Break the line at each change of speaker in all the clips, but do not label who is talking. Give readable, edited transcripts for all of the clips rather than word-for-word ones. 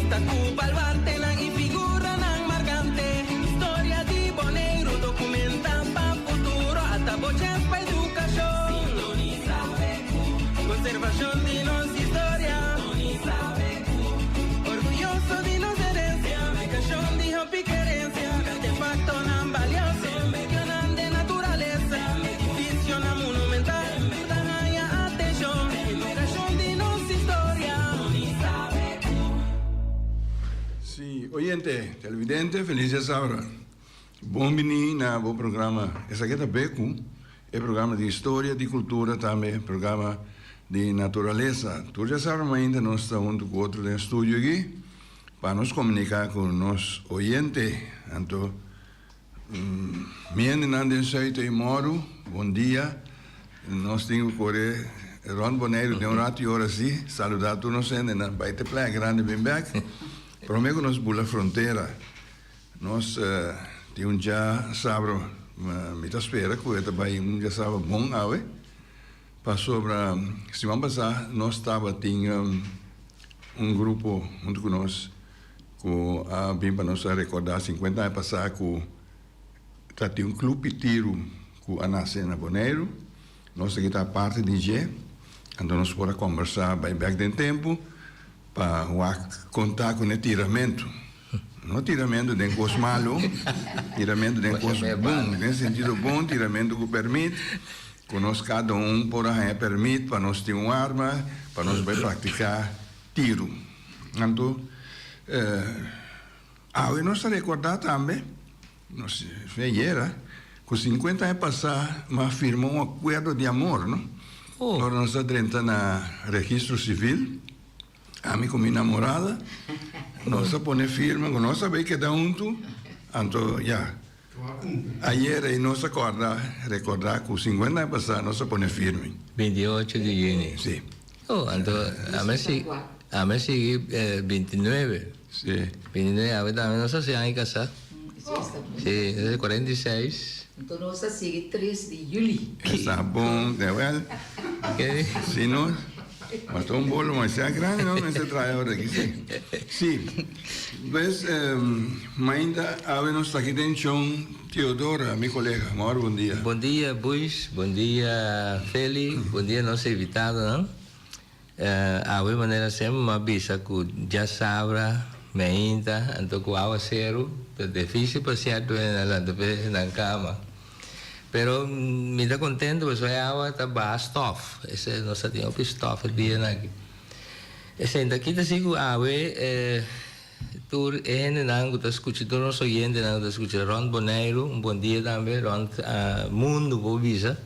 artista cubalbarte lang ifigura ng margante. Historia di Bonaire, documenta pa futuro at aboches pa edukasyon. Conservación de nos historia. Orgulloso de nos herencia. Educación de hopi querencia. Artefacto nan valioso. Mencionan de naturaleza. Edificio nan monumental. Tanaya atención. Educación de nos historia.
Sí, oyente, televidente, felices ahora. Bom-vindo na bom programa. Essa aqui é Beco, é programa de história, de cultura também, programa de natureza. Tu já sabes, mas ainda nós estamos com outro no estúdio aqui para nos comunicar com os oyentes. Então, minha nome é Seito e Moro, bom dia. Nós temos que correr. Ron Bonaire, de rato e hora assim, saludar todos nós ainda na baita playa grande bem back. Prometo que nós bula fronteira. Nós temos já sabro, me espera que eu também já sabe bom ave. Passou para semana passada nós estava tinha grupo junto com nós com a bem para nós recordar 50 anos passado que tinha clube tiro com a nascer na Bonaire. Nós aqui tá parte de G. Então nós podemos conversar bem back de tempo para contar com o tiramento. Não tiramento de coisa malo, tiramento de coisa bom, em sentido bom, tiramento que permite, que nós cada por aí permite para nós ter uma arma, para nós vai praticar tiro. Então, nós recordar também, nós fez que 50 anos passados, mas firmou um acordo de amor, não? Agora nós estamos no registro civil, a mim com minha namorada, nós põe firma, nós sabemos que dá junto, então, já. Ayer nós recordar que 50 anos passados, nós põe firme.
28 de junho.
Sim.
Então, a mim sigue 29.
Sim.
29, a verdade, nós se han casado. Sim, desde 46.
Então, nós sigue 3 de julho.
Está bom, né? Sim, nós. Mas um bolo mais grande, não? Nesse trabalho aqui, sim. Sim. Mas, ainda, nós aqui dentro, Teodora, minha colega. Moro, bom dia.
Bom dia, Bush. Bom dia, Feli. Bom dia, nosso invitado, não? De maneira sempre, uma bisa que já sabra, ainda, então, com água zero, é difícil passear na cama. Pero me está contento, porque a água está bastante stuff. Esse nós temos um stuff dia aqui. Esse ainda aqui está sigo água, tu não está escutando nosso oyente, não está escutando Ron Bonaire, bom dia também, Ron Mundo Bobisa.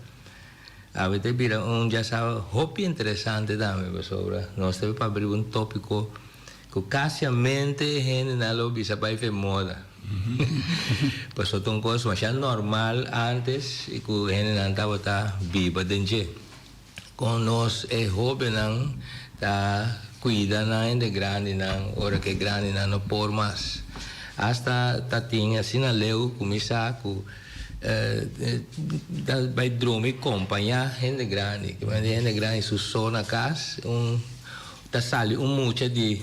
A ver, vira já sabe, hobby interessante também, sobre nós temos para abrir tópico que quase a mente gente não bisa para ir moda. Pues uma coisa mais normal antes e que a gente não estava viva dentro. Com nós é jovem não tá cuida não de grande não, hora que grande não por mais. Hasta tá tinha assim na leu começar com vai dormir acompanhar gente grande, que gente grande su na casa tá sali mucha de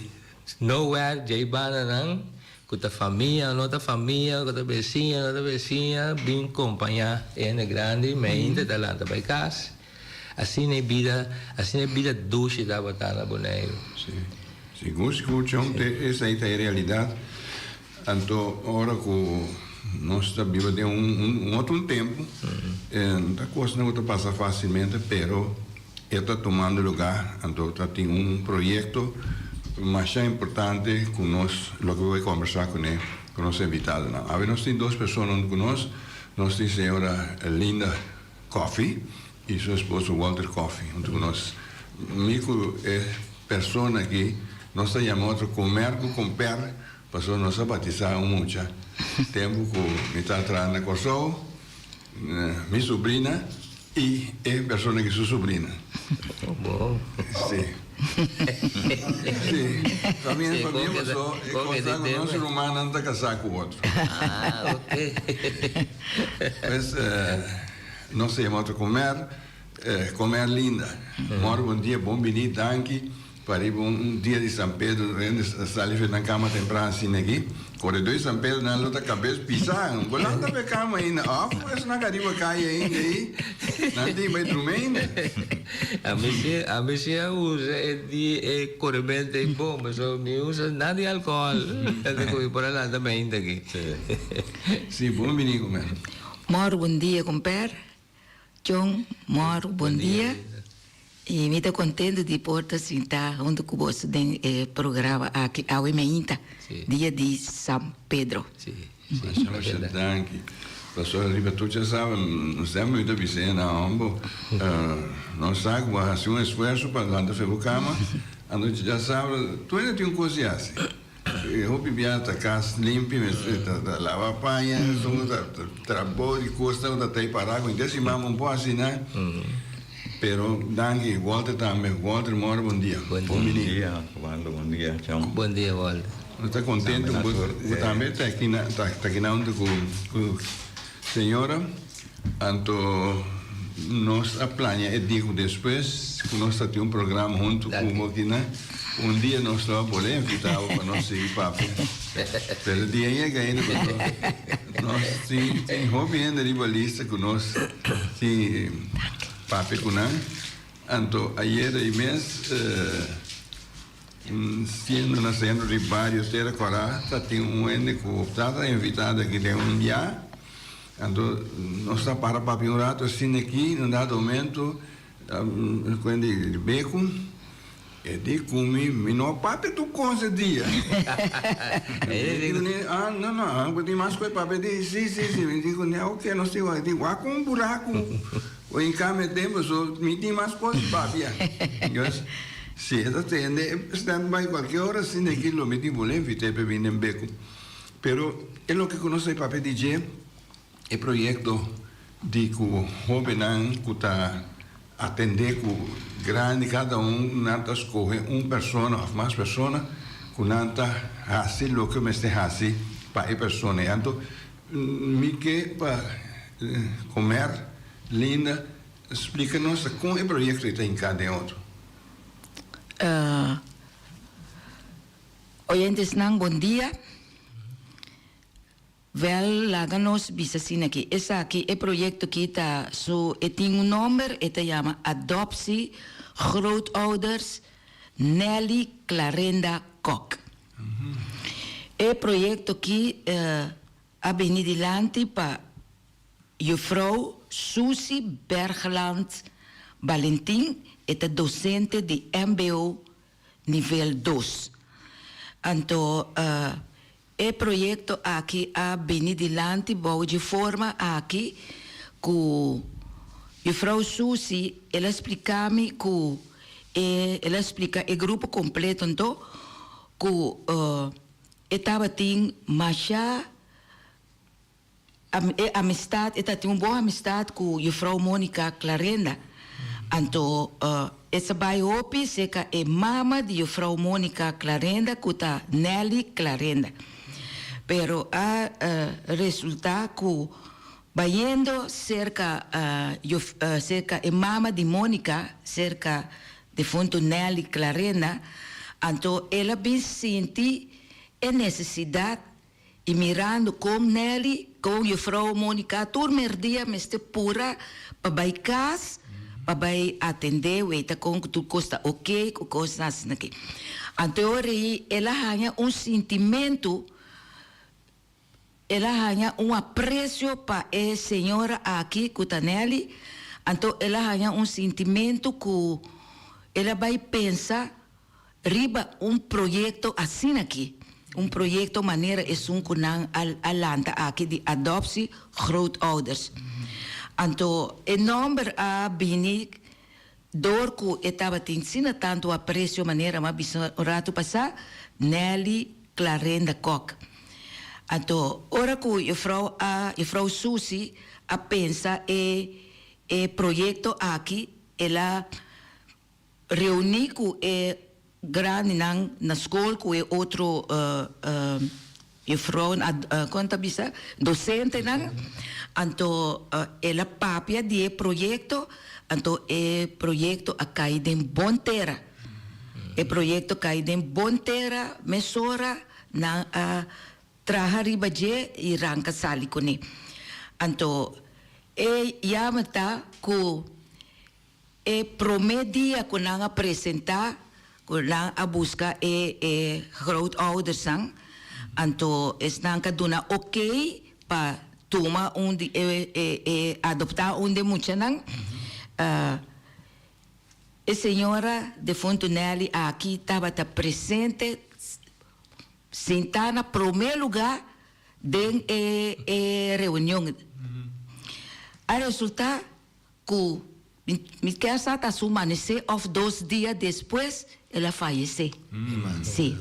nowhere jaibana não com a família, outra família, com a vizinha, bem acompanhar, é grande, mas ainda está lá para casa. Assim é vida doce da batalha Bonaire.
Sim. Segundo escutam, essa aí é a realidade. Então, agora que nós estamos vivendo outro tempo, a coisa não passa facilmente, mas está tomando lugar. Então, tem projeto mais importante que nós, logo eu vou conversar com ele, com o nosso invitado. Nós temos duas pessoas conosco, nós temos a senhora Linda Coffey e seu esposo Walter Coffey, junto com nós. Mico é pessoa que nós chamamos de comer com pé, para nós batizar muito. Tempo que me está atrás na Kosovo, minha sobrinha e é pessoa que é sua sobrinha.
Bom.
Sim. Sim, família o nosso romano não está casado com o outro.
Ah, ok.
Mas nós temos comer linda. Moro, bom dia, bom-vindo, danke. para ir um dia de São Pedro, sair na cama temprano assim aqui. Corredor de São Pedro, na outra cabeça, pisar, não vou lá na cama ainda. Ah, pois na cariba cai ainda aí. Não tem mais dormir ainda.
A mexer usa de corrente e bom, mas eu me usa nada de álcool. Eu por lá também aqui.
Sim, bom menino, mano.
Moro, bom dia, compadre. John, moro, bom dia. E me estou contente de poder sentar onde que você tem programa aqui, a Uemeinta, dia de São Pedro.
Sim,
Mas danke. Pastor Ribeto já sabe, nós temos muita visão na Ombo. Nós sabemos, fazer um esforço para lá da Febocama. A noite já sabe, tu ainda tem coisa assim. Eu vou a casa limpa, lavar panha, trabalho e coisa, até ir para água. Então, se mamãe um pouco assim, né? Pero, danke, Walter também. Walter, mora, bom dia.
Bom
dia, Wanda, bom dia, tchau.
Bom dia, Walter.
Está contente? Eu também está aqui na onda com a senhora. Então, nós a planeia, eu digo depois, que nós temos programa junto com o aqui, né? Dia nós vamos poder invitar para nós seguir papo. Pero o dia é que ainda nós temos hobby ainda rivalista com nós. Sim, papo com nós. Então, ayer e mês, sendo nascendo de vários terra corá, tem ende que está invitado aqui de dia. Então, nós está para papo um rato assim aqui, num dado momento, quando de beco. E dico, mi não papo tu coisa dia. Ah, não, vou ter mais coisa para pedir. Sim. Digo, o que nós temos? Digo, com um buraco. O encame temos, me tem mais coisas para ver. Se ela tem, stand-by qualquer hora, assim, aquilo me tem volante, te para vir em beco. Pero, é o que nós temos para pedir, é projeto de que o jovem que está atender com grande, cada nada escolhe pessoa ou mais pessoas, que nada fazer o que me está fazendo para a pessoa. Então, me que para comer, linda, explica-nos como é o projeto que está em cada outro.
Oyentes, bom dia. Wel, laga nos bisa sin aqui. Essa aqui é projeto que está, tem número, e chama Adoptie Grootouders Nelly Clarenda Kok. É projeto que a benidilante para juffrouw Susie Bergland Valentin, é docente de MBO nível 2. Então, o projeto aqui a benidilante de forma aqui que a Frau Susi ela explica-me que ela explica o grupo completo então que estava tem macha amistade tem uma boa amistade com a Frau Mônica Clarenda. Então essa vai opi seca é mama de a Frau Mônica Clarenda que está Nelly Clarenda. Pero a resulta que vayendo cerca de mama de Mônica, cerca de fonte Nelly Clarenda, então ela bem sente a necessidade e mirando como Nelly, com a Frau Mônica, turmer dia meste pura para vai casa, para vai atender, eita com que tu costa ok, com coisa assim aqui. Então ela ganha sentimento. Ela ganha apreço para a senhora aqui, Kutanelli. Então, ela ganha sentimento que ela vai pensar riba projeto assim aqui. Projeto maneira é kunang alanta aqui de adoptie grootouders. Então, o nome a bini door que estava tendo tanto apreço maneira, mas um rato passar, Nelly Clarenda Kok. Então, ora que a Frau Susi a pensa e projeto aqui, ela reúne com o grande na escola com outro a Frau conta bisa docente não, então ela papia de projeto, então o projeto a cair em bom terra. E proyecto que hay de Bontera, Mesora, na traja ribaje y ranca sali kone. Anto, yamata ku promedia kunang apresenta, kunang busca grootouders sang. Anto, es nang kaduna okay pa tuma adoptar de mucha nang. A senhora de Fontenelle aqui estava presente, sentada no primeiro lugar da reunião. A resulta que me quer saber se amanhecer ou 2 dias depois ela faleceu. Sim.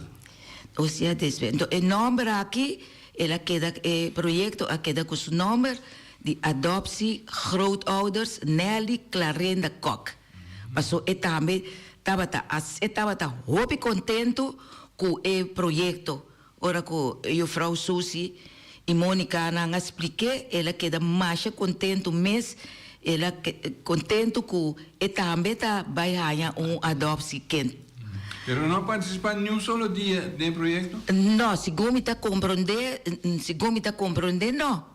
2 dias depois. Então, o nome aqui, ela queda projeto, queda com o nome de adoptie grootouders Nelly Clarenda Kok. Passou e também estava muito contente com o projeto. Ora com a Frau Susi e Mônica não expliquei, ela queda mais contente, mas ela contente com e também vai ganhar adopção quente.
Pero não participa em um solo dia do projeto?
Não, segundo me está compreendendo, não.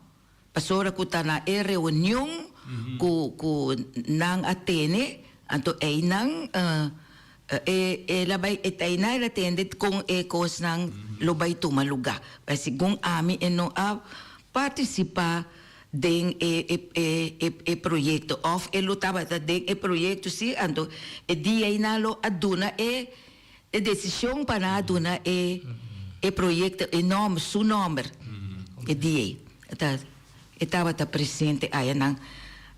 Passou ora com tá na reunião com não atende. Anto nang ela vai ela atende com ecos nang lobay tumaluga. Kasi kung ami a participar den proyecto of lutaba den proyecto si anto dia inalo aduna decisión para aduna proyecto nome su nombre dia estava presente aí nang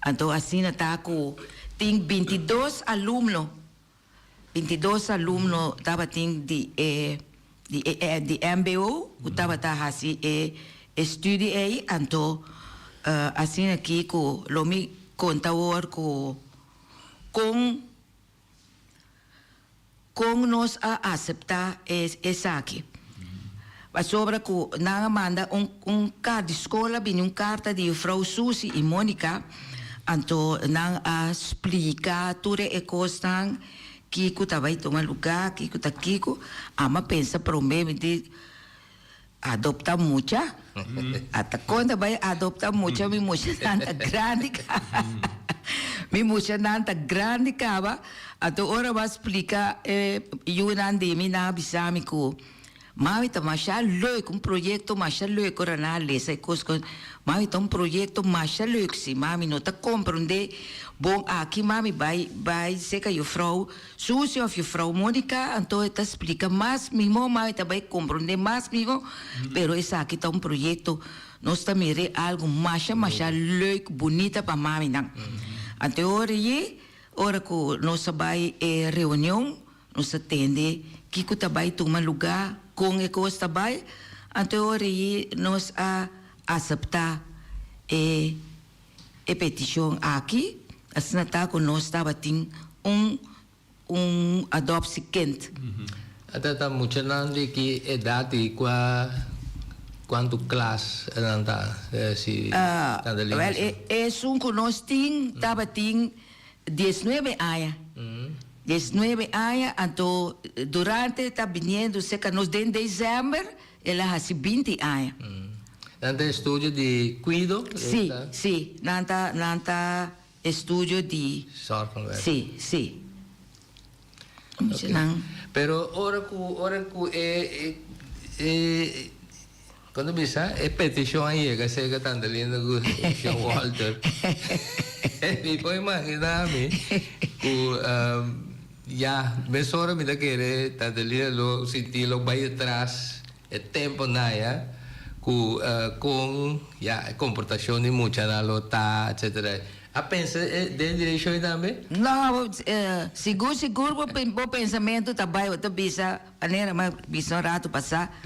anto assim tá com tem 22 alumnos estava de MBO, estava assim estudo aí, então assim aqui com lomi contador com nós a aceitar essa aqui. Mas sobre que nós manda carta de escola, vem carta de Frau Susi e Mônica. Então, nang explicar tudo e coisas que eu estava tomando lugar, que eu estava aqui, ama pensa para o mesmo de adoptar muita. Até quando vai adoptar muita, me muita tanta grande, me muita tanta grande cava. Então, ora vai explicar, eu não dei na abisame que mami tá machar leuk, projeto machar leuk, ora na lesa e coisas. Mami tá projeto machar leuk, se mami não tá compreender, bom, aqui mami vai ser que a Frau Susi ou a Frau Mônica, então tá explica mais mesmo, mami tá vai compreender mais mesmo, pero esse aqui tá projeto, nós tá mire algo machar leuk, bonita para mami não. Então ora que nós vai reunião, nós atende, que tá vai tomar lugar com a costa vai, então nós aceitar a petição aqui, assim está que nós estava tendo adopção quente.
Até tá muito grande que idade quanto classe anda se
well, é que nós tínhamos estava tendo 19 anos. 19 anos, então, durante está vindo, se que nós em dezembro, ela has 20 anos.
Nanta estúdio de cuido?
Sim, nanta estúdio de... Sim.
Okay. Pero ora quando bisa petição aí que chega tanto lindo que o Walter. Me pode imaginar ya mesora me da querer tanto lindo lo sentir lo vai atrás o tempo naya com ya comportação de mucha na lota etc. A pensa de direção também?
Não, seguro o pensamento também, eu bisa maneira mas bisa rato passar.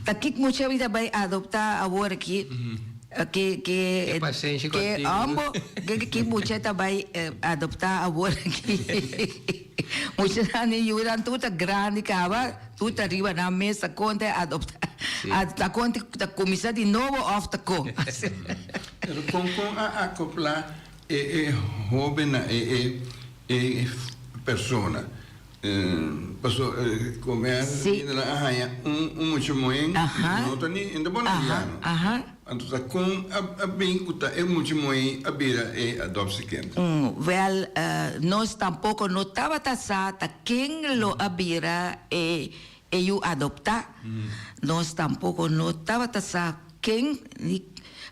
Tá que muita vida vai adoptar agora aqui. Que
paciência contigo.
Que muita também adoptar agora aqui. Muita nem yuran tudo grande cava, tudo arriba na mesa conta adoptar. A conta da comissão de novo of the com.
Com a acoplar jovem persona Pasó comer
Sí.
en la ajaya mucho muy
Ajá.
no tani en de
Ajá,
bonadiano.
ajá.
Entonces con a bem kuta é muito muy a bira e adopsi kind.
Well, nós tampoco no estaba tasata quien lo abira eu adopta. Nós tampoco no estaba tasata quien,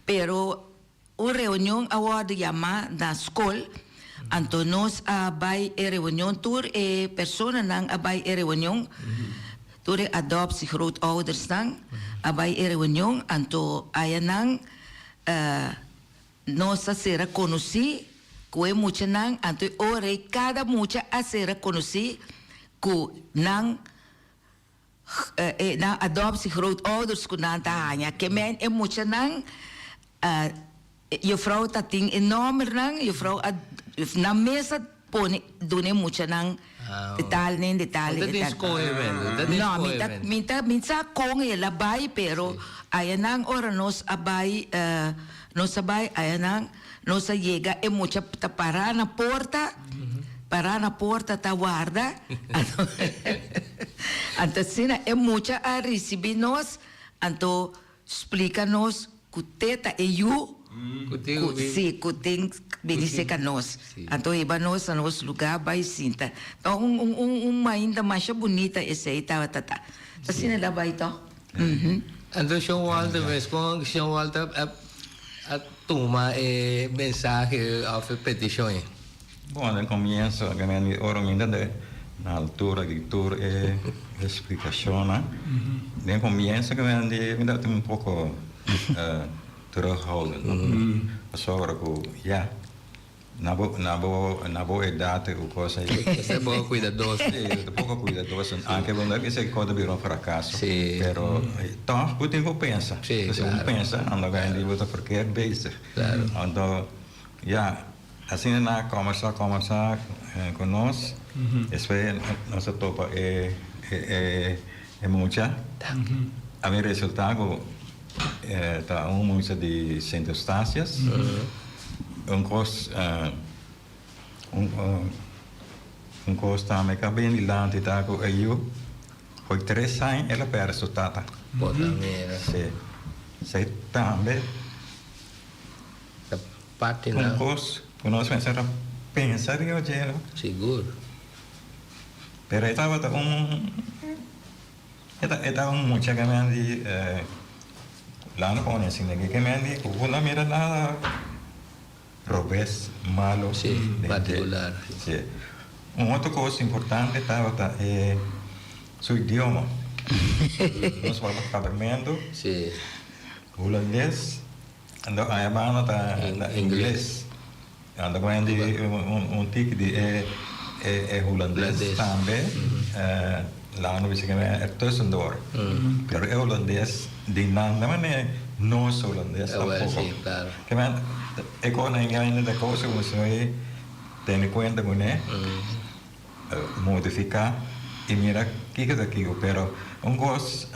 pero una reunión ahora llama na school. Anto nos abay reunión tur persona nang abay reunión. Tur adoptie grootouders nang abay reunión anto ayanang nossa será conheci que mucha nang anto ore cada mucha a será conheci que nang na adoptie grootouders ku nang tahanya que men mucha nang juffrouw dat ding enorm nang juffrouw na mesa pone done mucha nang detalhe
Dat is co-event. Dat is
no,
co-event.
minta kong ela bay pero ayanang ora nos abay nos abay ayanang nos llega e mucha ta para na porta ta guarda anto sina e mucha a recibirnos anto explica-nos kuteta e you sí, kuting binise ka nos. Anto iba nos a nos lugar by sinta. Então ainda mais bonita esse aí tava tata. Assim ela vai então.
Anto Sean Walter ves con Sean Walter a toma mensaje of petición.
Bom, no comienzo, que me oro de na altura de tour explicación. No comienzo que me da un poco terughoudend. Zorgen que ja, na boa idade o coisa aí.
Você é pouco cuidadoso.
Sim, pouco cuidadoso. Anche quando que se pode vir um fracasso.
Sim.
Pero então, o tempo pensa.
Sim,
se
claro.
pensa, anda ganhando você porque bezig.
Claro.
Então, ja, assim na conversar conosco, espero nossa topa é muita. A meu resultado tá muita de centostácias. Curso também que bem de lá de tá com eu foi 3 anos ela perde resultado.
Bota mera.
Se também
Parte na.
curso nós pensar eu já
Seguro.
pero estava estava muito que me andi lá no conheci ninguém que me andi com uma mira nada robês malo
Sim, particular.
Sim. Outra coisa importante estava seu idioma. Nós falamos casamento,
Sim.
holandês, ando a Yamana tá inglês. Ando com tique de holandês também. Lá no Vicente é tussendoor. Pero é holandês de nada, mas não é holandês tampoco.
Sim, claro.
Que man, ik kon een de cose como se ten en cuenta con modificar y mira que aqui, pero un cos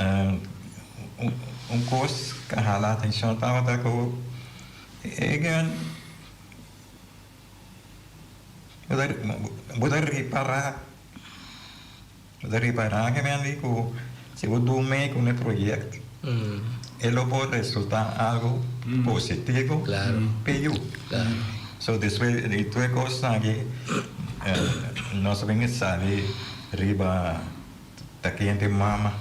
que jala la atención estaba de que poder reparar que me han dicho si vos dumes con el proyecto ele pode resultar algo positivo para eu.
Claro.
So después de tuas coisas aqui, nós vamos sair riba daqui entre mama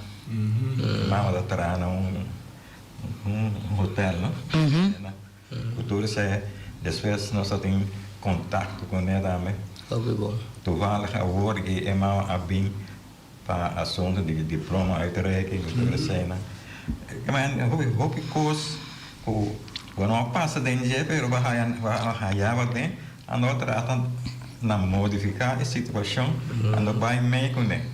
da trana hotel, não? O tudo é depois nós temos contato com ele também.
Ook bom.
Toevallig hoor ik eenmaal abin para assunto de diploma uitreiking, tudo cena. Kemudian hobi kos ku não passa de NG pero bahaya bate ando trata na modificar a situação ando vai meio com ele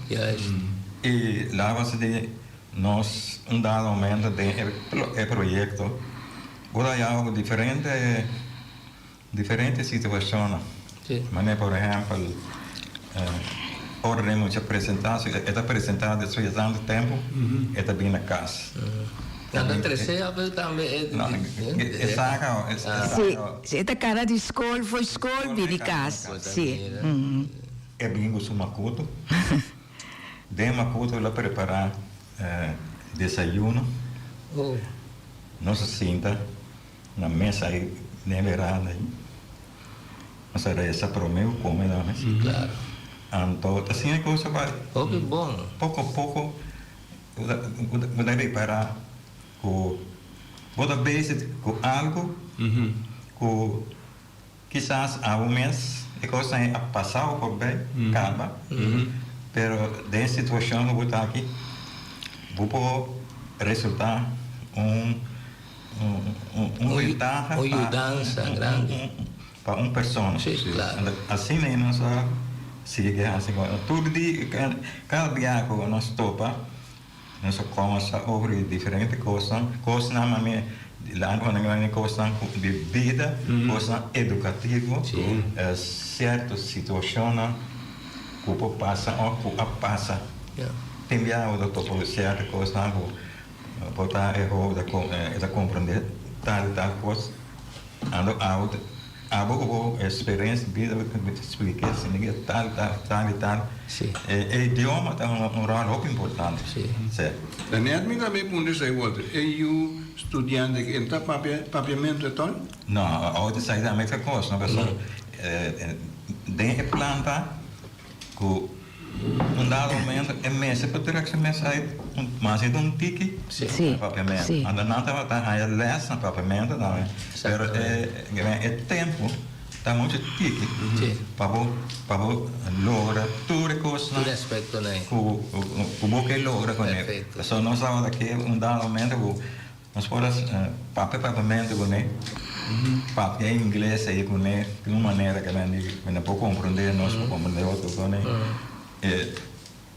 e lá você de nós dado momento de projeto agora há algo diferente situação mas por exemplo ordenamos a apresentação esta apresentada depois de tanto tempo esta bem na casa.
Anda terceira também.
Não, é saca.
Sim, esta cara de escola foi escola, de casa. Sim.
é bingo su Macuto. De Macuto lá preparar desayuno.
Oh,
Nossa cinta na mesa aí, neverada aí. Nossa reza para o meu come lá, né?
claro.
Então, assim a coisa vai.
Oh, que bom.
Pouco a pouco, eu deve preparar com outra vez com algo, com quizás há mês, e coisa é a passar por bem, calma. Pero de situação eu vou estar aqui, vou resultar ventaja
uma mudança grande.
para uma pessoa.
Sim, claro.
Assim nem nós sigue assim, todo dia, cada dia que nós topa, nós comemos sobre diferentes coisas na maneira lá quando coisas de vida, coisas educativas, certas situações que passa ou que passa. Tem dia o doutor certas coisas botar erro da compreender tal coisa, a experiência de vida que te expliquei assim, tal.
Sim.
O idioma tem rol muito importante.
Sim.
Certo.
Dan net me também punde sei Walter. E o estudante que entra papiamento e tal?
Não, a outra saída é a mesma coisa, não pessoal. De planta que dado momento é mesa para ter que mensagem, mas é tique.
Sim.
Papiamento.
Sim.
Anda não tá aí lessa papiamento não é. Pero é tempo tá muito tique.
Sim.
Para lograr tudo coisa.
Tudo aspecto, né?
O que logra com ele.
Perfeito.
Só nós sabemos daqui dado momento nós podemos papiamento com ele. Papi em inglês aí com ele de uma maneira que não pode compreender nós podemos compreender outro com ele.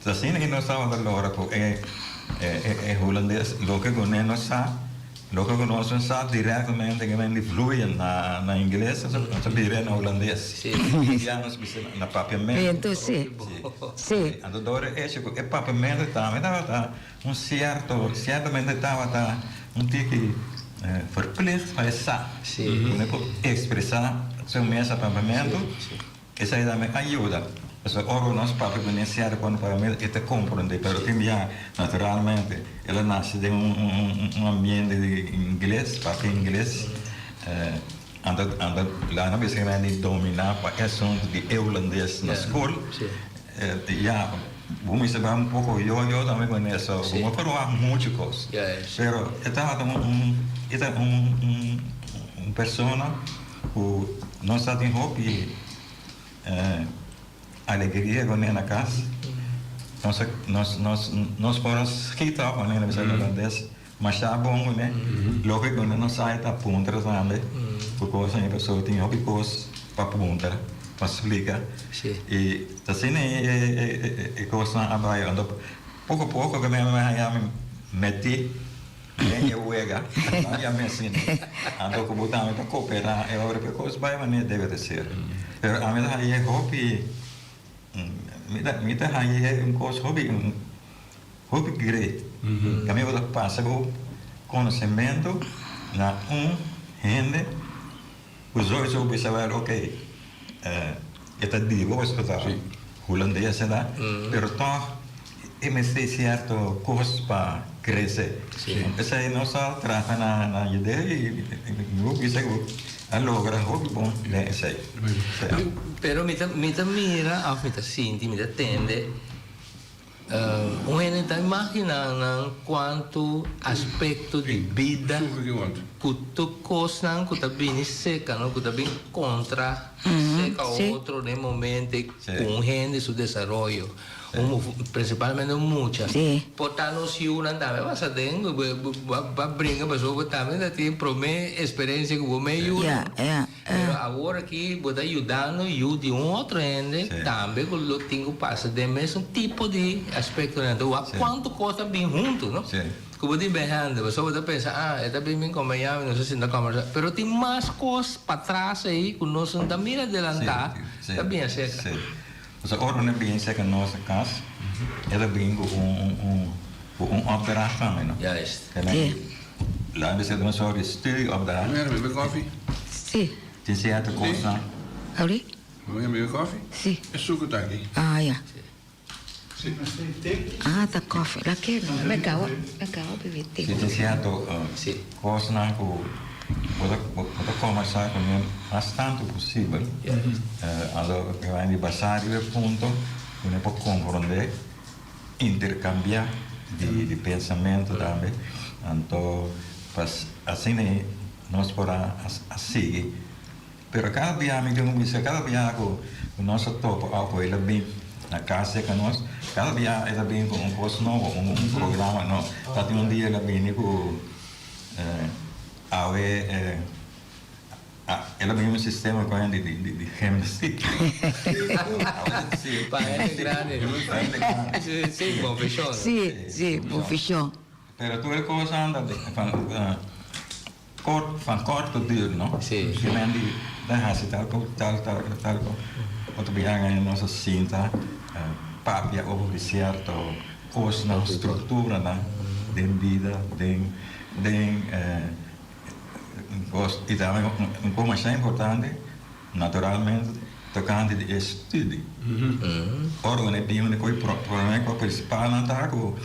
Assim que nós sabemos agora é holandês, lo que não sabe, lo que nós não sabe diretamente que vem flui na inglês, nós sabemos na holandês.
Sim.
Já nós na papiamento.
Então, sim. Sim.
Agora é papiamento também tá certamente tá tique verplicht para essa.
Sim.
Expressar seu mesmo papiamento. Isso aí também ajuda. Ora, nós para beneficiar quando para mim é compreender, mas tem já naturalmente ela nasce de ambiente de inglês, para inglês, anda lá na vez que vai dominar para assunto de holandês na escola, já vamos saber pouco eu também conheço, vamos falar muitas coisas, pero esta persona que nós tem hobby alegria quando é na casa. Nós podemos quitar quando é na visão holandês, mas está bom, né? Logo que quando nós sai da ponta também, porque a pessoa tem hobby coisas para ponta, para explicar. E assim é coisa a vai andando pouco a pouco que me meti eu uega, já me ensina. Ando com botar para cooperar, é hora que coisa vai maneira deve ser. Pero a mim é hobby Mita hai um coisa hobby great. Kami wala passa com conhecimento na gente os olhos eu pensava ok esta digo você está holandês lá pero toch me sei certo coisas para crescer. Essa aí não só trata na ideia e eu pensei a logra hobby bom né essa aí.
Pero mita mira, of mita sinti, mita tende, gente está imaginando quanto aspecto de vida que tu costa, que tu bem seca, que tu bem contra, seca outro no momento com gente su desenvolvimento. Principalmente muchas. Portanto, se uma andava, mas tem, vai brincar, mas eu também tenho promessa, experiência que vou me ajudar. Agora que vou estar ajudando eu de outro ende, também que eu tenho passa de mesmo tipo de aspecto, então, quanto costa bem junto, não? Que vou te berrando, mas eu vou pensar, é bem bem como eu não sei se ainda conversa, mas tem mais coisas para trás aí que nós não mira adelantar, está bem seca.
Dus orde ne bien zeker nossa casa, ela bem opdracht van mij.
Juist.
Laten we zeggen, een soort studieopdracht.
Meer met koffie?
Sim.
Tem certa coisa.
Ali?
Vamos beber coffee?
Sim.
É suco tá aqui.
Ah, ja.
Sim.
Ah, tá koffie. Lekker. Lekker, beber thee.
Dit is ja toch coisa na que vou começar com o mais tanto possível. Allora, che vai in passaggio appunto, uno può comprendere, intercambiar de pensamento também. Então, assim nós podemos seguir. Pero cada dia me digo isso, cada dia o nosso topo algo ele bem na casa que nós, cada dia ele bem com coisa novo, programa novo. Tá um dia ele bem com ela vem sistema com de gymnastiek.
Paese grande. Sì, professione.
Sì, professione.
Pero tu é coisa anda van korte duur, no?
Sì.
Je bent die, dan gaat ze tal. Wat we gaan in onze cinta, papia over certo, coisa na estrutura, na den vida, e também uma coisa mais importante, naturalmente, tocante de estudo. Ora, quando é bem, o problema principal não está com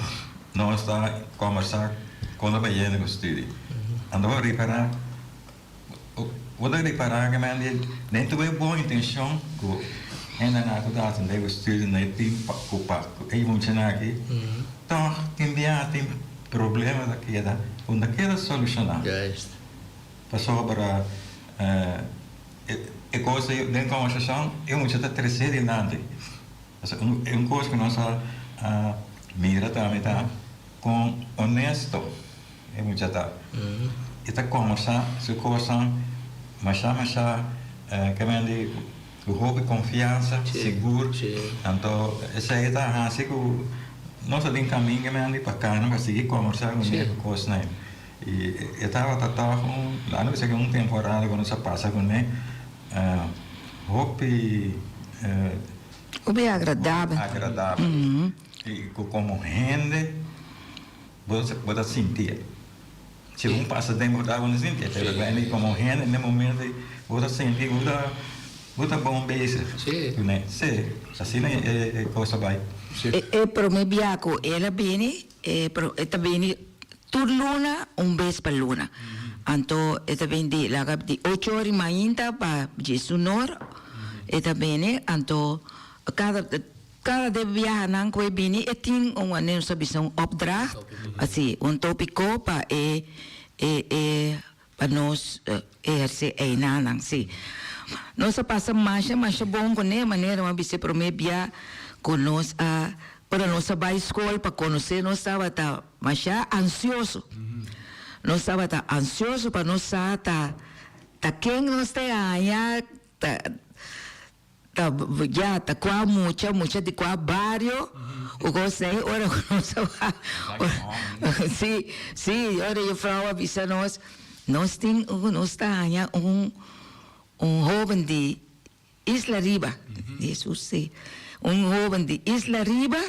nós está conversar quando vai indo com o estudo. Andava a reparar, vou reparar que nem tu é boa intenção, que ainda não está dando o estudo, nem tem aí muito aqui. Então, tem problema daqui, onde quer solucionar. Passou para a coisa de conversação, eu muito está terceiro inante. É uma coisa que nós mira também tá com honesto. É muito está. Está conversar, se coisa, mas que me diz, o roubo confiança, seguro. Então, essa aí está assim que nós temos caminho que me diz para cá, não vai seguir conversar com ele, coisa né. E eu estava com lá não sei que temporada quando você passa com ele, roupa
Bem agradável.
E como rende, você sentir. Se passa tempo, você não sentir. Mas como rende, no momento, você sentir, você bom beijo. Sim, assim é coisa vai.
E para mim, Biaco, ela vem, ela vem turluna, vez para luna. Então, ela vem de 8 horas ainda para Jesunor, ela vem, então, cada de viajar não que vem, tem uma nossa opdracht, assim, tópico para para nós exercer aí não, sim. Nós passa mais bom com a maneira uma vez para mim viajar com nós para nós vai à escola para conhecer nós estava mais ansioso. Nós estava ansioso para nós tá quem nós tem tá qual muita de qual barrio o gostei ora sim ora eu falo avisa nós tem nós tá jovem de Isla Riba Jesus sim jovem de Isla Riba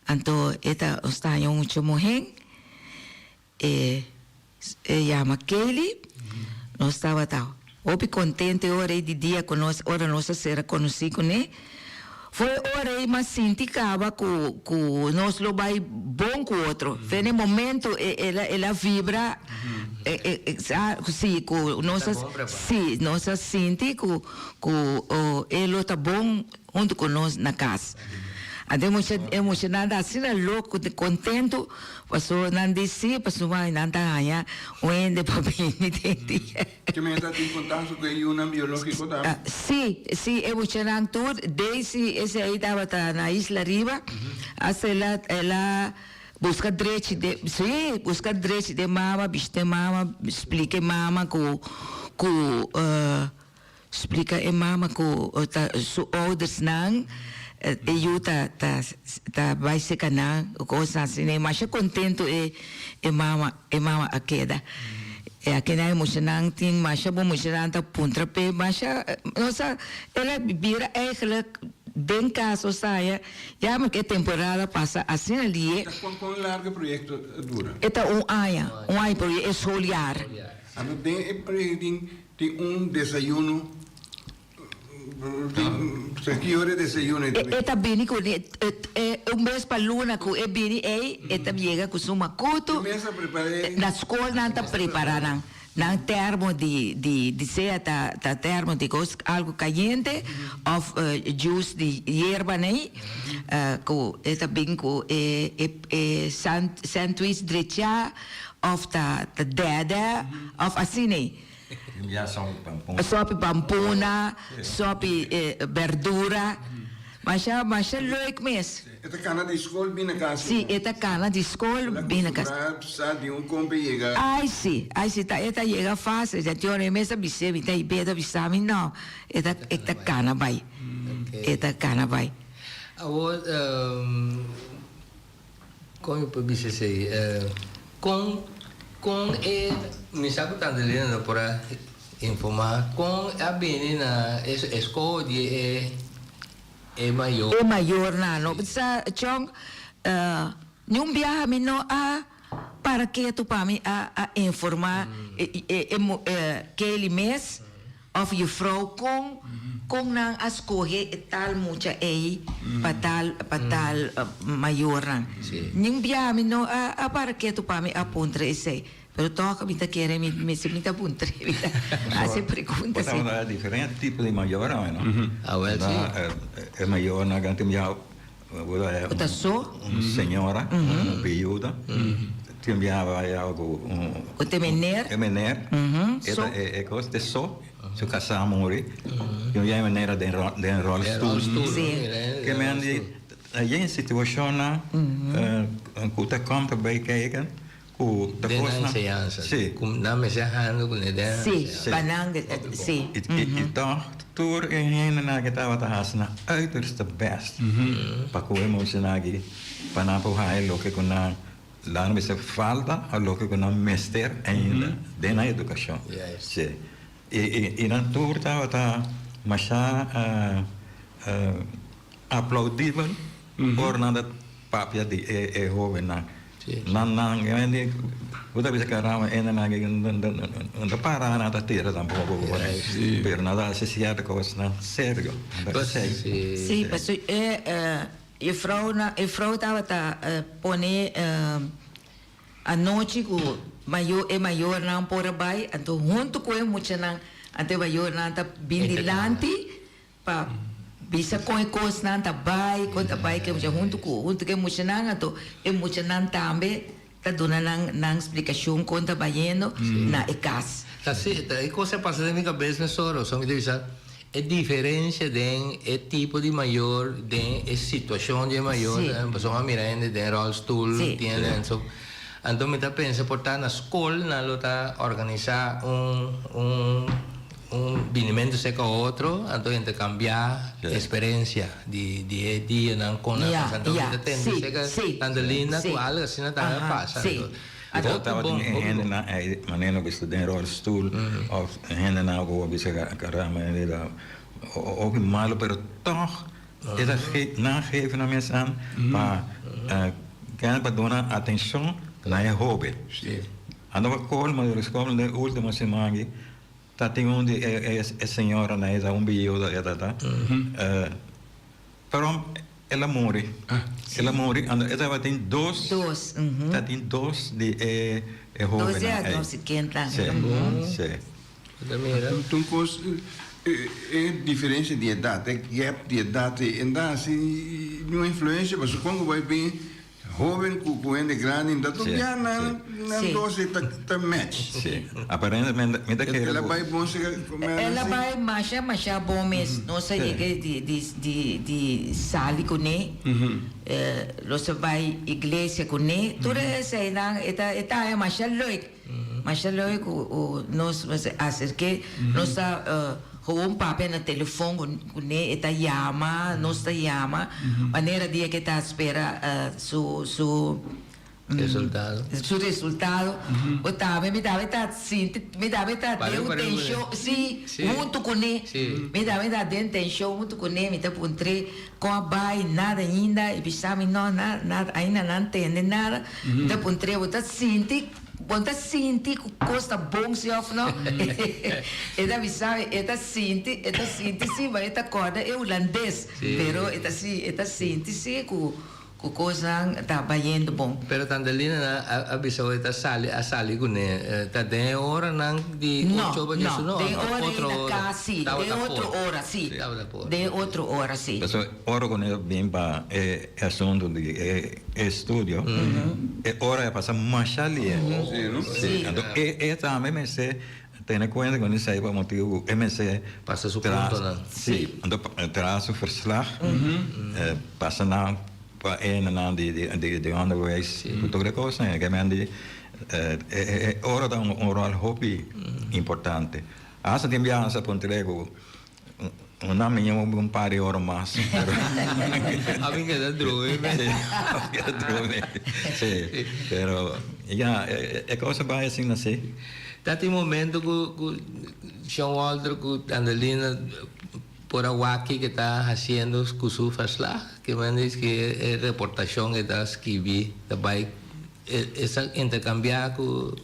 então esta está muito morrendo chama Kelly nós estava Opi contente ora de dia com nós, ora nossa será conhecido, né? Foi ora mas senticava que nós lo vai bom com o outro. Vem momento ela vibra, sim, com nossa, sim, nossa sente que ele está bom junto com nós na casa. Até emocionada assim, louco, contento, passou não disse, passou mais não tá aí, onde para
Que me está em contato com o biológico também?
Sim, emocionante tudo, desde esse aí estava na Isla Riba, até ela busca direito de mama, viste mama, explica mama explica a mama que su ordens não eu tá vai ser canal coisa assim mas eu contento mama a queda aquela emocionante mas é bom emocionante ponta pé mas nossa ela vira bem caso saia já que temporada passa assim ali
com largo projeto dura
ano projeto é solar
tem desayuno Que hora desayuno?
Eta bini ku un mês para luna ku bini eta llega ku suma kuto.
Começa a preparar.
Na escola não está preparando. Não termo de ser ta termo de algo caliente of juice de hierba né ku eta bini ku sandwich drecha of ta dada of assim né.
Já são pampum.
Sopi pampuna, sopi verdura. Mas é leuk mes.
Esta cana de escola bem na casa.
Sim, esta cana de escola bem na casa.
Precisa de compra chega.
Ai, sim, tá, esta chega fácil. Já tinha uma mesa bicebe, tá ibeda bisami não. Esta cana vai. Esta cana vai.
Agora, como eu posso dizer, com me sabe tanto lendo para informar com a menina escola é maior.
É maior não. Precisa chong nenhum viaja não para que tu para mim a informar que ele mês of je vrouw kon nang as escolher tal mucha para tal maior nang. Ning bia mi no a para que tu para mi apuntre esse. Pero toca me tá querer me se me tá apuntre. Hace pergunta
sim. Há diferente tipo de maior, não?
Ah, well, sim.
É maior na gante me já
Outra só?
Senhora, uma período. Enviava algo
o temener
é coisa de só se o casar morrer eu ia maneira de rolstoel que me andi aí em situação na que tá como também kijken hoe de
voorstel sim como na mensagem com ideia
sim banang sim
então tour heen na que tava tá hasna uiterst best para que emocionar aqui para não porra lo que com na lá não se falta a lo que não mestre ainda dentro da educação. Sim. E na tour tá mas aplaudível por nada papia de jovem na. Nan grande outra vez que arama ainda na não para nada ter tampoco pero nada associado com isso não sério.
Sim, mas e vrouw estava poner a noite com maior não por baixo, então junto com ele muito não, até maior não tá bem dilante para bisa com coisa não tá baixo, conta baixo que junto que muito não, então é muito não também tá dando não explicação conta baixo na casa.
Assim, a coisa passa na minha cabeça só, só me diz é diferença de tipo de maior, de situação de maior, pessoa mirando de rolstoel, tiene então, então me tá pensando portar na escola, na luta organizar vinimento seca outro, então intercambiar experiência de dia não com a então me tende seca tanto linda com algo assim não tá passa.
Eu estava hende na maneira que estudei rolstoel of hende na go bisa caramba era ook malo pero toch is dat nageven aan mensen aan maar kan pa dona atenção na je hobby ando va col ma de escola de última semana tá tem onde é senhora na esa bio da tá pero ela morre ando ela tem dois tá tem dois de jovem
dois anos se quenta
sim
Então, é diferença de idade, é gap de idade, ainda assim, não influência, mas quando vai bem, jovem com ele grande, ainda tudo já não doce tá match.
Sim. Aparentemente,
ela vai bom se
ela vai marcha bom mesmo, não sei de sali com ele, você vai igreja com ele, tudo isso aí é marcha loic. Mas logo nós acerque nós com papel no telefone com ele está chama nós está chama maneira dia que está espera su resultado o também me dava tá sim me dava tá deu tensão sim junto com ele me dava tá deu tensão junto com ele me tá pontre com a bai nada ainda e pensava não nada ainda não entende nada tá pontre o tá sente ponta sinti ku costa bom se of no. Eta bisabe, eta sinti si vai eta corda é holandês, pero eta sinti si ku coisa tá baiendo bom.
Pero Tandelina a bisao eta sali gune ta de hora nang di
No,
coba
de
hora
sì, de otro hora sì. De otro hora sì.
Adesso ora con il bimba è assunto di studio e ora è passato machali.
Sì.
E também se tiene cuenta con ese motivo MC
passa su punto na.
Sì, traz o verslag passa na pa na de onderwijs cultura cosa che mandi ora da un rol hobby importante. Asa tem viagem para Pontelego una minha un par de horas más.
A mí que da droga,
sí, pero ya è cosa va assim assim.
Dati momento que Sean Walter que Andelina por Awaki que está haciendo su verslag, que me dice que es reportación que está escribiendo, também essa intercambiar com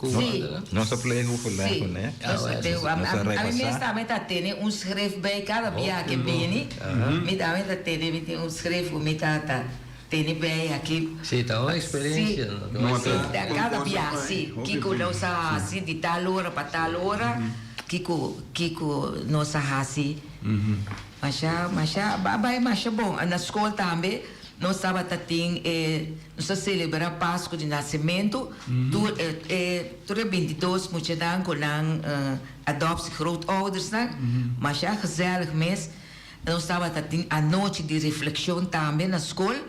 nossa pleno por lá, né?
A mim também tá tendo schrift bij cada viagem que vem, me também tá tendo schrift me tá tendo bem aqui.
Sim, tá uma experiência.
Cada viagem, sim, Kiko não sabe assim de tal hora para tal hora, Kiko não sabe assim. Mas bom, na escola também nós estava nós celebrar Páscoa de nascimento, tudo 22 moet dan com adoptie grootouders, mas já gezellig mês, nós estava a noite de reflexão também na escola,